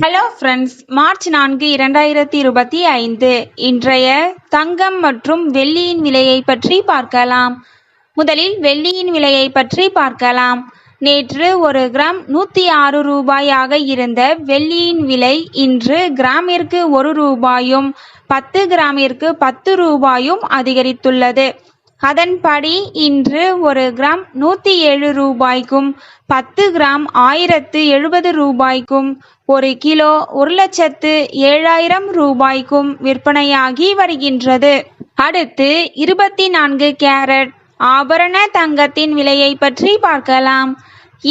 Hello friends, March 4, 2025 இன்றைய தங்கம் மற்றும் வெள்ளியின் விலையை பற்றி பார்க்கலாம். முதலில் வெள்ளியின் விலையை பற்றி பார்க்கலாம். நேற்று ஒரு கிராம் 106 ரூபாயாக இருந்த வெள்ளியின் விலை இன்று கிராமிற்கு 1 ரூபாயும் 10 கிராமிற்கு 10 ரூபாயும் அதிகரித்துள்ளது. அதன்படி இன்று ஒரு கிராம் 107 ரூபாய்க்கும் 10 கிராம் 1070 ரூபாய்க்கும், ஒரு கிலோ 1,07,000 ரூபாய்க்கும் விற்பனையாகி வருகின்றது. அடுத்து 24 கேரட் ஆபரண தங்கத்தின் விலையை பற்றி பார்க்கலாம்.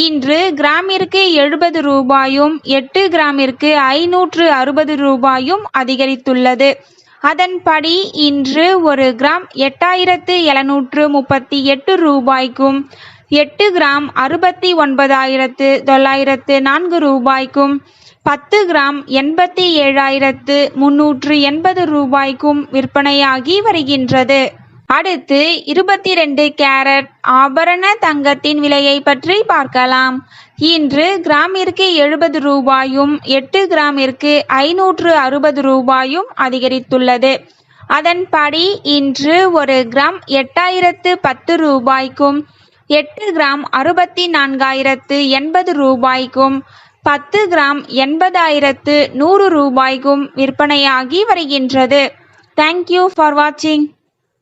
இன்று கிராமிற்கு 70 ரூபாயும் 8 கிராமிற்கு 560 ரூபாயும் அதிகரித்துள்ளது. அதன்படி இன்று ஒரு கிராம் 8,738 ரூபாய்க்கும் 8 கிராம் 69,904 ரூபாய்க்கும் 10 கிராம் 87,380 ரூபாய்க்கும் விற்பனையாகி வருகின்றது. அடுத்து 22 கேரட் ஆபரண தங்கத்தின் விலையை பற்றி பார்க்கலாம். இன்று கிராமிற்கு 70 ரூபாயும் 8 கிராமிற்கு 560 ரூபாயும் அதிகரித்துள்ளது. அதன்படி இன்று ஒரு கிராம் 8,010 ரூபாய்க்கும் 8 கிராம் 64,080 ரூபாய்க்கும் 10 கிராம் 80,100 ரூபாய்க்கும் விற்பனையாகி வருகின்றது. தேங்க்யூ ஃபார் வாட்சிங்.